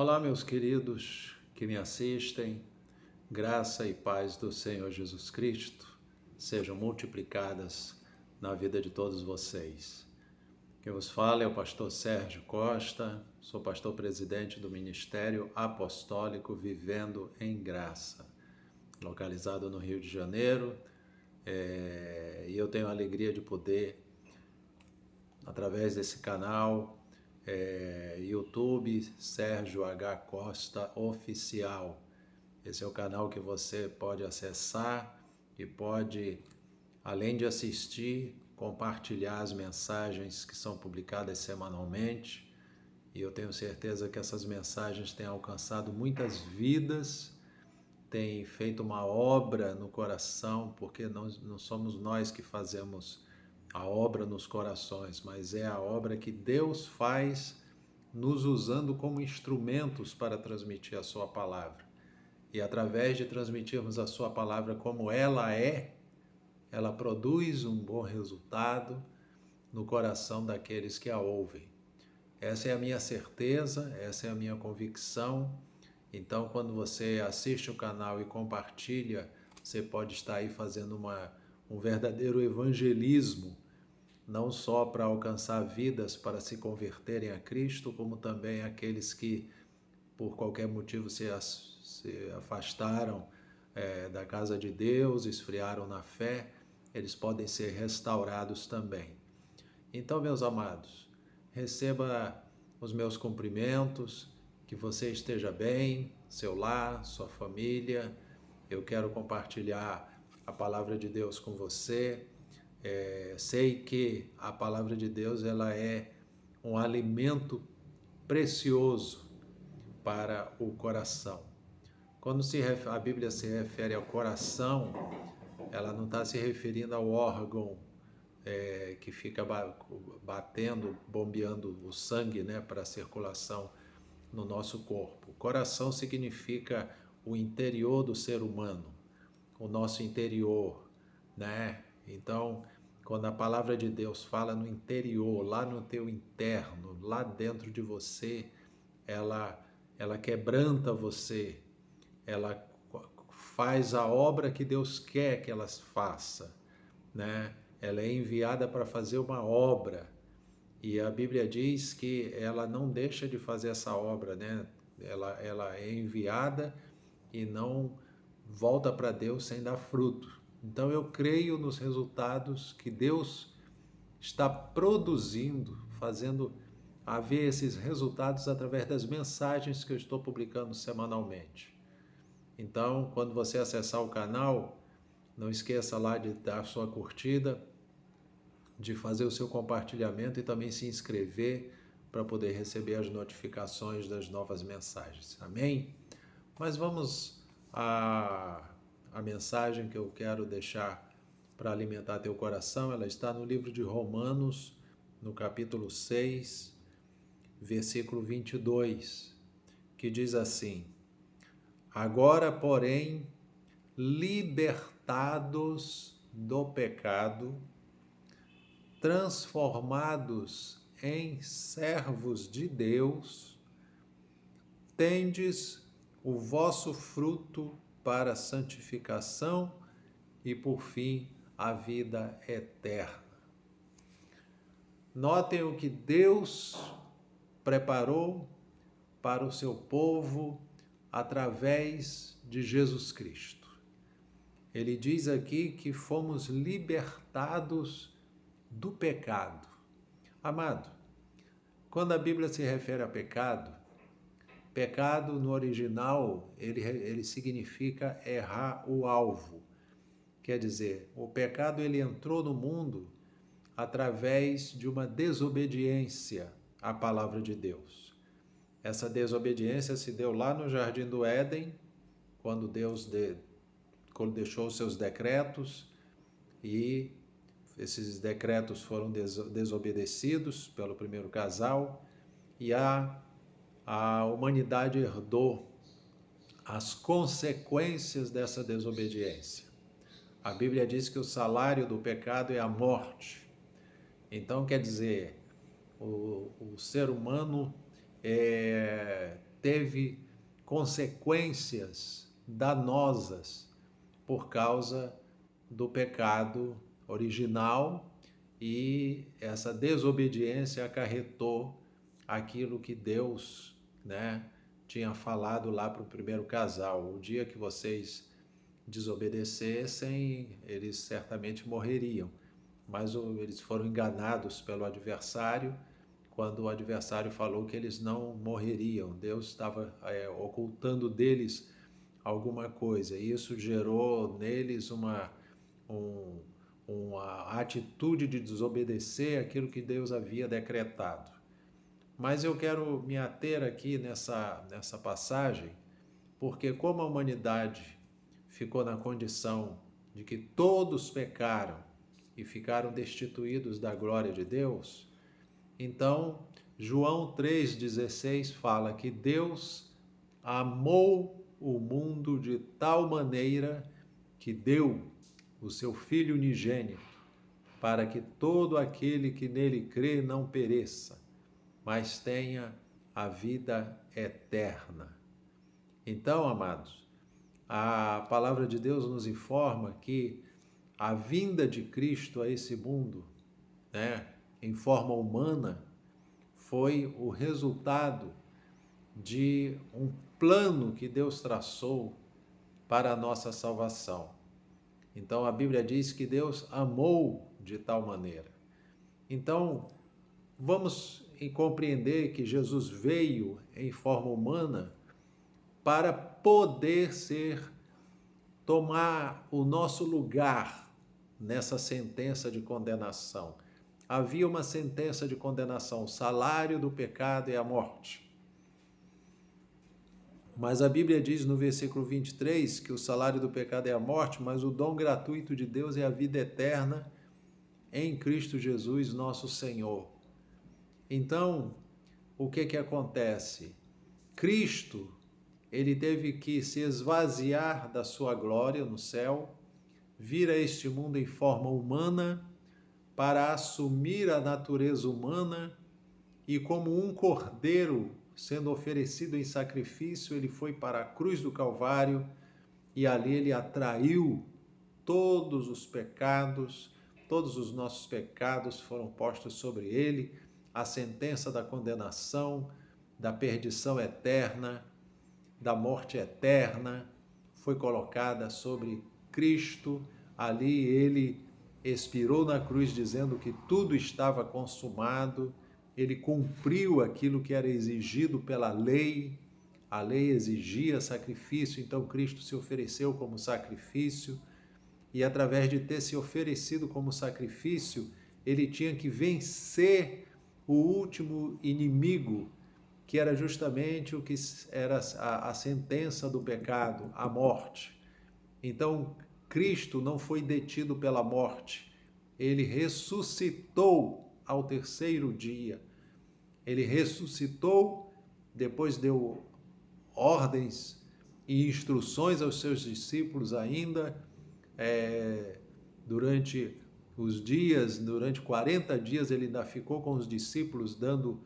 Olá, meus queridos que me assistem, graça e paz do Senhor Jesus Cristo sejam multiplicadas na vida de todos vocês. Quem vos fala é o pastor Sérgio Costa, sou pastor presidente do Ministério Apostólico Vivendo em Graça, localizado no Rio de Janeiro, e eu tenho a alegria de poder, através desse canal, YouTube Sérgio H. Costa Oficial. Esse é o canal que você pode acessar e pode, além de assistir, compartilhar as mensagens que são publicadas semanalmente. E eu tenho certeza que essas mensagens têm alcançado muitas vidas, têm feito uma obra no coração, porque não somos nós que fazemos a obra nos corações, mas é a obra que Deus faz nos usando como instrumentos para transmitir a sua palavra. E através de transmitirmos a sua palavra como ela é, ela produz um bom resultado no coração daqueles que a ouvem. Essa é a minha certeza, essa é a minha convicção. Então, quando você assiste o canal e compartilha, você pode estar aí fazendo um verdadeiro evangelismo, não só para alcançar vidas para se converterem a Cristo, como também aqueles que, por qualquer motivo, se afastaram da casa de Deus, esfriaram na fé, eles podem ser restaurados também. Então, meus amados, receba os meus cumprimentos, que você esteja bem, seu lar, sua família. Eu quero compartilhar a palavra de Deus com você. Sei que a palavra de Deus ela é um alimento precioso para o coração. Quando a Bíblia se refere ao coração, ela não está se referindo ao órgão que fica batendo, bombeando o sangue, né, para a circulação no nosso corpo. Coração significa o interior do ser humano, o nosso interior, né? Então, quando a palavra de Deus fala no interior, lá no teu interno, lá dentro de você, ela quebranta você, ela faz a obra que Deus quer que ela faça, né? Ela é enviada para fazer uma obra, e a Bíblia diz que ela não deixa de fazer essa obra, né? Ela é enviada e não volta para Deus sem dar fruto. Então eu creio nos resultados que Deus está produzindo, fazendo haver esses resultados através das mensagens que eu estou publicando semanalmente. Então, quando você acessar o canal, não esqueça lá de dar sua curtida, de fazer o seu compartilhamento e também se inscrever para poder receber as notificações das novas mensagens. Amém? Mas vamos a mensagem que eu quero deixar para alimentar teu coração. Ela está no livro de Romanos, no capítulo 6, versículo 22, que diz assim: Agora, porém, libertados do pecado, transformados em servos de Deus, tendes o vosso fruto para a santificação e, por fim, a vida eterna. Notem o que Deus preparou para o seu povo através de Jesus Cristo. Ele diz aqui que fomos libertados do pecado. Amado, quando a Bíblia se refere a pecado, pecado no original, ele significa errar o alvo. Quer dizer, o pecado ele entrou no mundo através de uma desobediência à palavra de Deus. Essa desobediência se deu lá no Jardim do Éden, quando Deus deixou os seus decretos, e esses decretos foram desobedecidos pelo primeiro casal, e a humanidade herdou as consequências dessa desobediência. A Bíblia diz que o salário do pecado é a morte. Então, quer dizer, o ser humano teve consequências danosas por causa do pecado original, e essa desobediência acarretou aquilo que Deus, tinha falado lá para o primeiro casal: o dia que vocês desobedecessem, eles certamente morreriam. Mas eles foram enganados pelo adversário, quando o adversário falou que eles não morreriam. Deus estava ocultando deles alguma coisa, e isso gerou neles uma atitude de desobedecer aquilo que Deus havia decretado. Mas eu quero me ater aqui nessa passagem, porque como a humanidade ficou na condição de que todos pecaram e ficaram destituídos da glória de Deus, então João 3,16 fala que Deus amou o mundo de tal maneira que deu o seu Filho unigênito, para que todo aquele que nele crê não pereça, mas tenha a vida eterna. Então, amados, a palavra de Deus nos informa que a vinda de Cristo a esse mundo, em forma humana, foi o resultado de um plano que Deus traçou para a nossa salvação. Então a Bíblia diz que Deus amou de tal maneira. Então vamos compreender que Jesus veio em forma humana para poder tomar o nosso lugar nessa sentença de condenação. Havia uma sentença de condenação: o salário do pecado é a morte. Mas a Bíblia diz no versículo 23 que o salário do pecado é a morte, mas o dom gratuito de Deus é a vida eterna em Cristo Jesus, nosso Senhor. Então, o que acontece? Cristo, ele teve que se esvaziar da sua glória no céu, vir a este mundo em forma humana para assumir a natureza humana, e como um cordeiro sendo oferecido em sacrifício, ele foi para a cruz do Calvário, e ali ele atraiu todos os pecados, todos os nossos pecados foram postos sobre ele. A sentença da condenação, da perdição eterna, da morte eterna, foi colocada sobre Cristo. Ali ele expirou na cruz dizendo que tudo estava consumado. Ele cumpriu aquilo que era exigido pela lei. A lei exigia sacrifício, então Cristo se ofereceu como sacrifício, e através de ter se oferecido como sacrifício, ele tinha que vencer o último inimigo, que era justamente o que era a sentença do pecado, a morte. Então, Cristo não foi detido pela morte, ele ressuscitou ao terceiro dia. Ele ressuscitou, depois deu ordens e instruções aos seus discípulos ainda, durante 40 dias ele ainda ficou com os discípulos dando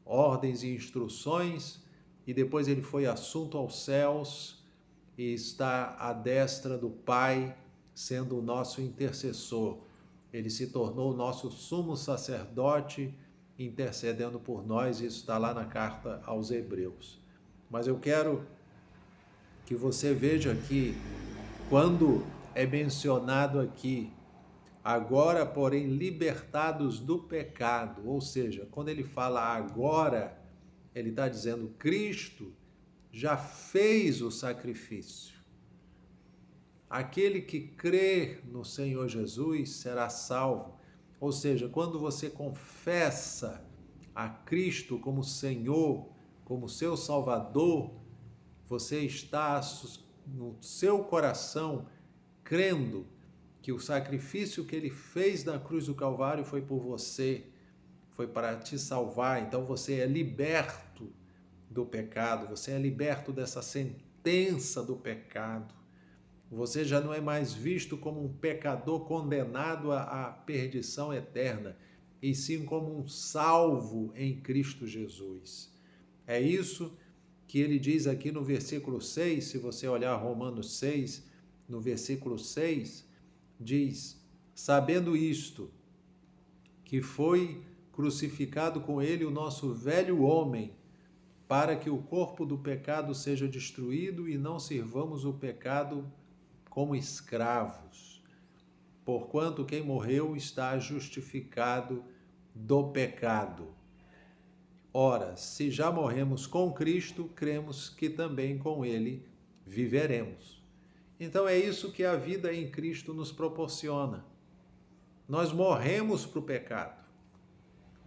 ordens e instruções, e depois ele foi assunto aos céus e está à destra do Pai, sendo o nosso intercessor. Ele se tornou o nosso sumo sacerdote, intercedendo por nós. Isso está lá na carta aos Hebreus. Mas eu quero que você veja que quando é mencionado aqui, agora, porém, libertados do pecado, ou seja, quando ele fala agora, ele está dizendo Cristo já fez o sacrifício. Aquele que crê no Senhor Jesus será salvo. Ou seja, quando você confessa a Cristo como Senhor, como seu Salvador, você está no seu coração crendo que o sacrifício que ele fez na cruz do Calvário foi por você, foi para te salvar. Então você é liberto do pecado, você é liberto dessa sentença do pecado. Você já não é mais visto como um pecador condenado à perdição eterna, e sim como um salvo em Cristo Jesus. É isso que ele diz aqui no versículo 6, se você olhar Romanos 6, no versículo 6, diz: sabendo isto, que foi crucificado com ele o nosso velho homem, para que o corpo do pecado seja destruído e não sirvamos o pecado como escravos. Porquanto quem morreu está justificado do pecado. Ora, se já morremos com Cristo, cremos que também com ele viveremos. Então é isso que a vida em Cristo nos proporciona. Nós morremos para o pecado.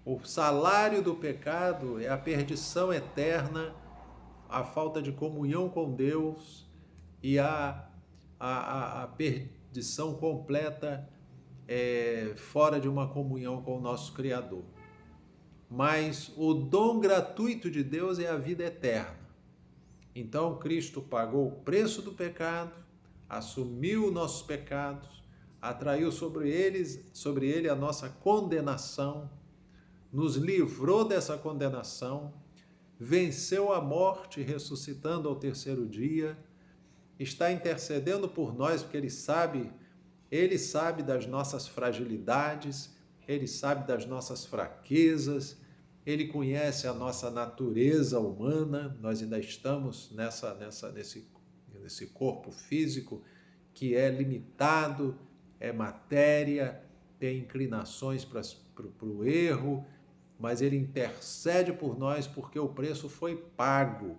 O salário do pecado é a perdição eterna, a falta de comunhão com Deus e a perdição completa fora de uma comunhão com o nosso Criador. Mas o dom gratuito de Deus é a vida eterna. Então Cristo pagou o preço do pecado, assumiu nossos pecados, atraiu sobre ele a nossa condenação, nos livrou dessa condenação, venceu a morte, ressuscitando ao terceiro dia, está intercedendo por nós, porque ele sabe das nossas fragilidades, ele sabe das nossas fraquezas, ele conhece a nossa natureza humana. Nós ainda estamos nesse corpo físico que é limitado, é matéria, tem inclinações para o erro, mas ele intercede por nós porque o preço foi pago.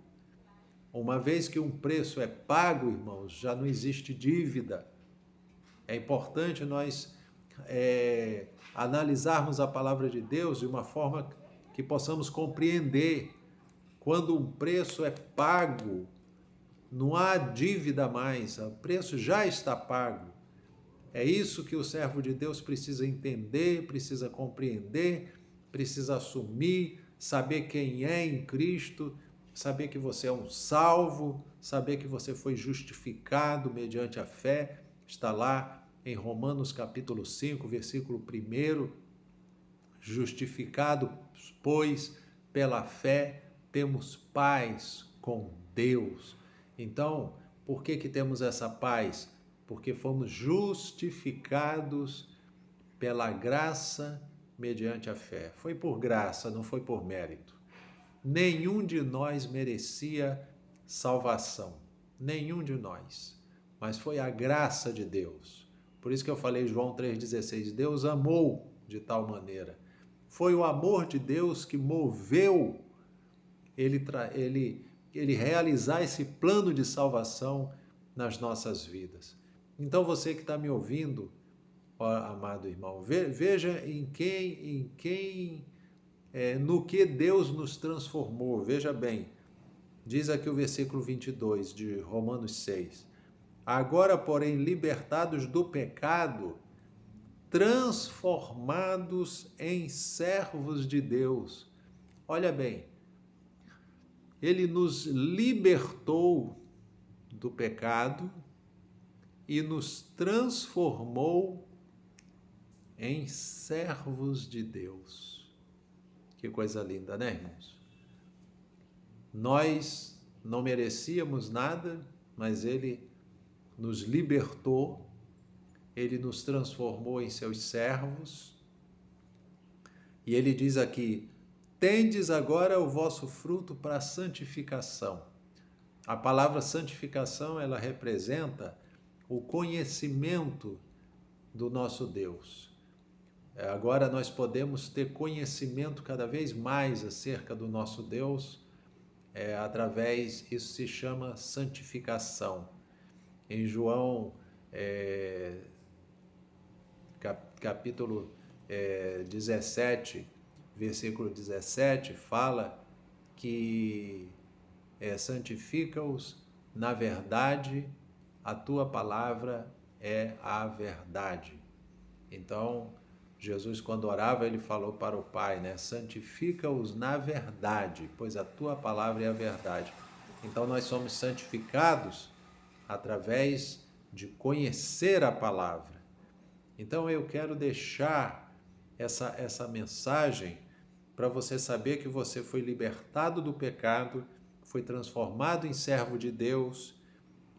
Uma vez que um preço é pago, irmãos, já não existe dívida. É importante nós analisarmos a palavra de Deus de uma forma que possamos compreender. Quando um preço é pago, não há dívida mais, o preço já está pago. É isso que o servo de Deus precisa entender, precisa compreender, precisa assumir, saber quem é em Cristo, saber que você é um salvo, saber que você foi justificado mediante a fé. Está lá em Romanos capítulo 5, versículo 1, justificado, pois, pela fé, temos paz com Deus. Então, por que temos essa paz? Porque fomos justificados pela graça mediante a fé. Foi por graça, não foi por mérito. Nenhum de nós merecia salvação, nenhum de nós, mas foi a graça de Deus. Por isso que eu falei João 3,16, Deus amou de tal maneira. Foi o amor de Deus que moveu ele realizar esse plano de salvação nas nossas vidas. Então você que está me ouvindo, ó, amado irmão, veja no que Deus nos transformou. Veja bem, diz aqui o versículo 22 de Romanos 6. Agora, porém, libertados do pecado, transformados em servos de Deus. Olha bem, ele nos libertou do pecado e nos transformou em servos de Deus. Que coisa linda, né, irmãos? Nós não merecíamos nada, mas ele nos libertou, ele nos transformou em seus servos. E ele diz aqui, tendes agora o vosso fruto para a santificação. A palavra santificação, ela representa o conhecimento do nosso Deus. Agora nós podemos ter conhecimento cada vez mais acerca do nosso Deus, isso se chama santificação. Em João, capítulo 17, versículo 17, fala que santifica-os na verdade, a tua palavra é a verdade. Então, Jesus, quando orava, ele falou para o Pai, né? Santifica-os na verdade, pois a tua palavra é a verdade. Então, nós somos santificados através de conhecer a palavra. Então, eu quero deixar essa mensagem para você saber que você foi libertado do pecado, foi transformado em servo de Deus,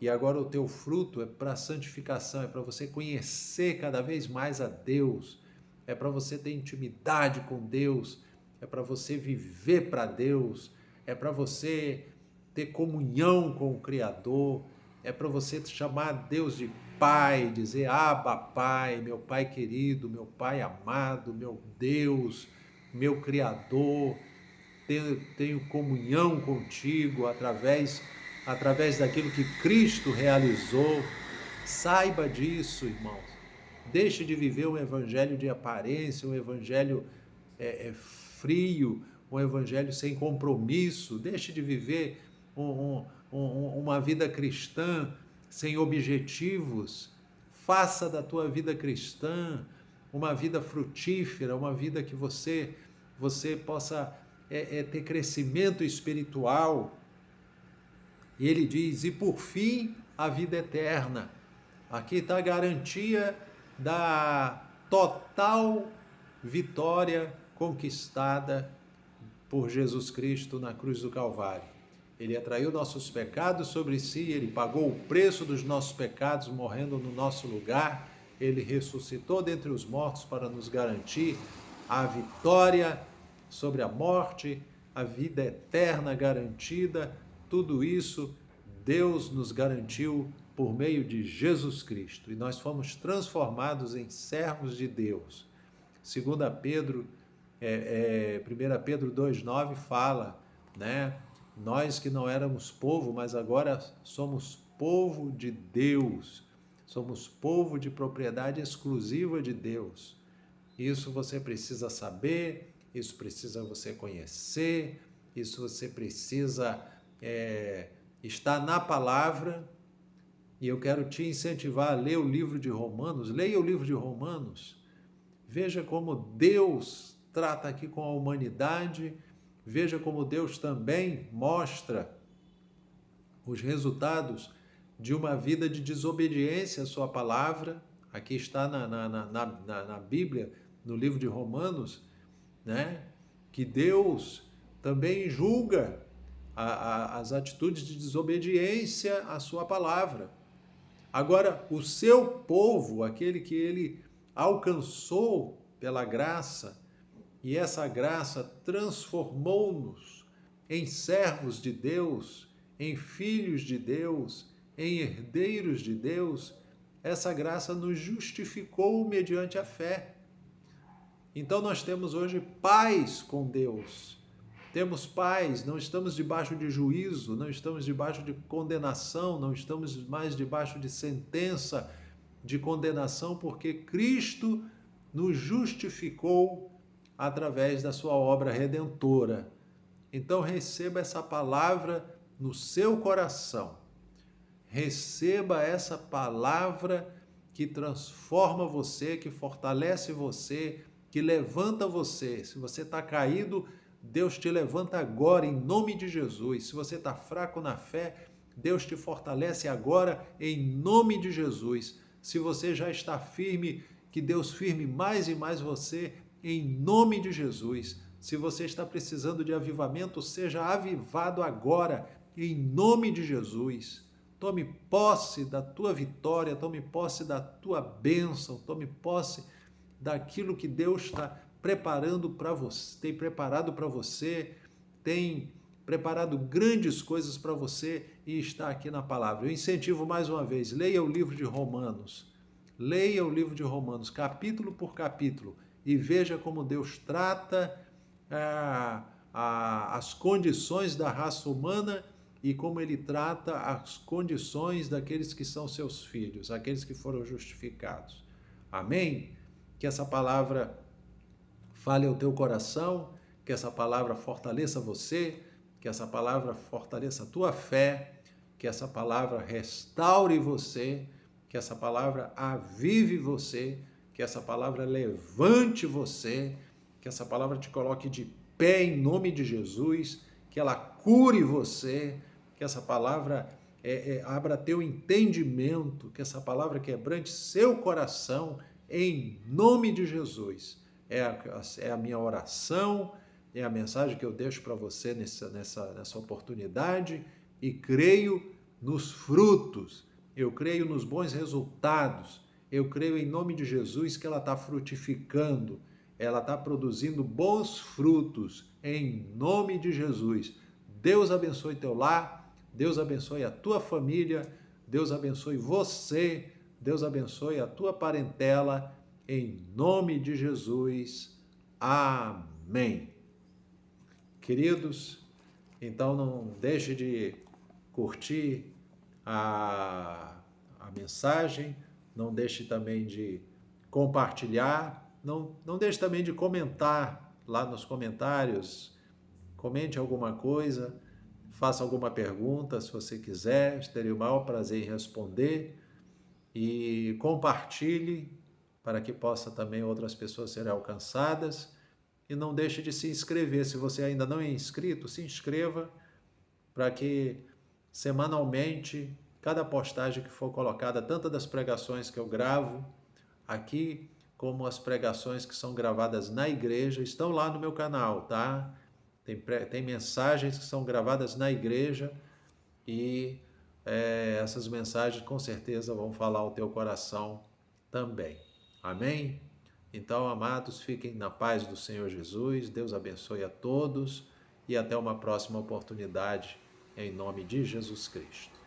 e agora o teu fruto é para santificação, é para você conhecer cada vez mais a Deus, é para você ter intimidade com Deus, é para você viver para Deus, é para você ter comunhão com o Criador, é para você chamar Deus de Pai, dizer Abba Pai, meu Pai querido, meu Pai amado, meu Deus, meu Criador, tenho comunhão contigo através daquilo que Cristo realizou. Saiba disso, irmãos. Deixe de viver um evangelho de aparência, um evangelho frio, um evangelho sem compromisso. Deixe de viver uma vida cristã sem objetivos. Faça da tua vida cristã uma vida frutífera, uma vida que você possa ter crescimento espiritual. E ele diz, e por fim, a vida eterna. Aqui está a garantia da total vitória conquistada por Jesus Cristo na cruz do Calvário. Ele atraiu nossos pecados sobre si, ele pagou o preço dos nossos pecados, morrendo no nosso lugar. Ele ressuscitou dentre os mortos para nos garantir a vitória sobre a morte, a vida eterna garantida. Tudo isso Deus nos garantiu por meio de Jesus Cristo. E nós fomos transformados em servos de Deus. 1 Pedro 2,9 fala, né? Nós que não éramos povo, mas agora somos povo de Deus. Somos povo de propriedade exclusiva de Deus. Isso você precisa saber, isso precisa você conhecer, isso você precisa estar na palavra. E eu quero te incentivar a ler o livro de Romanos. Leia o livro de Romanos. Veja como Deus trata aqui com a humanidade. Veja como Deus também mostra os resultados de uma vida de desobediência à sua palavra. Aqui está na Bíblia, no livro de Romanos, né? Que Deus também julga as atitudes de desobediência à sua palavra. Agora, o seu povo, aquele que ele alcançou pela graça, e essa graça transformou-nos em servos de Deus, em filhos de Deus, em herdeiros de Deus, essa graça nos justificou mediante a fé. Então nós temos hoje paz com Deus. Temos paz, não estamos debaixo de juízo, não estamos debaixo de condenação, não estamos mais debaixo de sentença de condenação, porque Cristo nos justificou através da sua obra redentora. Então receba essa palavra no seu coração. Receba essa palavra que transforma você, que fortalece você, que levanta você. Se você está caído, Deus te levanta agora, em nome de Jesus. Se você está fraco na fé, Deus te fortalece agora, em nome de Jesus. Se você já está firme, que Deus firme mais e mais você, em nome de Jesus. Se você está precisando de avivamento, seja avivado agora, em nome de Jesus. Tome posse da tua vitória, tome posse da tua bênção, tome posse daquilo que Deus está preparando para você, tem preparado para você, tem preparado grandes coisas para você e está aqui na palavra. Eu incentivo mais uma vez, leia o livro de Romanos. Leia o livro de Romanos, capítulo por capítulo, e veja como Deus trata as condições da raça humana e como ele trata as condições daqueles que são seus filhos, aqueles que foram justificados. Amém? Que essa palavra fale ao teu coração, que essa palavra fortaleça você, que essa palavra fortaleça a tua fé, que essa palavra restaure você, que essa palavra avive você, que essa palavra levante você, que essa palavra te coloque de pé em nome de Jesus, que ela cure você, que essa palavra abra teu entendimento, que essa palavra quebrante seu coração em nome de Jesus. É a minha oração é a mensagem que eu deixo para você nessa oportunidade, e creio nos frutos, eu creio nos bons resultados, eu creio em nome de Jesus que ela está frutificando, ela está produzindo bons frutos, em nome de Jesus. Deus abençoe teu lar, Deus abençoe a tua família, Deus abençoe você, Deus abençoe a tua parentela, em nome de Jesus. Amém. Queridos, então não deixe de curtir a mensagem, não deixe também de compartilhar, não deixe também de comentar lá nos comentários, comente alguma coisa, faça alguma pergunta se você quiser, terei o maior prazer em responder, e compartilhe para que possa também outras pessoas serem alcançadas. E não deixe de se inscrever. Se você ainda não é inscrito, se inscreva para que semanalmente, cada postagem que for colocada, tanto das pregações que eu gravo aqui, como as pregações que são gravadas na igreja, estão lá no meu canal, tá? Tem mensagens que são gravadas na igreja e essas mensagens com certeza vão falar ao teu coração também. Amém? Então, amados, fiquem na paz do Senhor Jesus. Deus abençoe a todos e até uma próxima oportunidade, em nome de Jesus Cristo.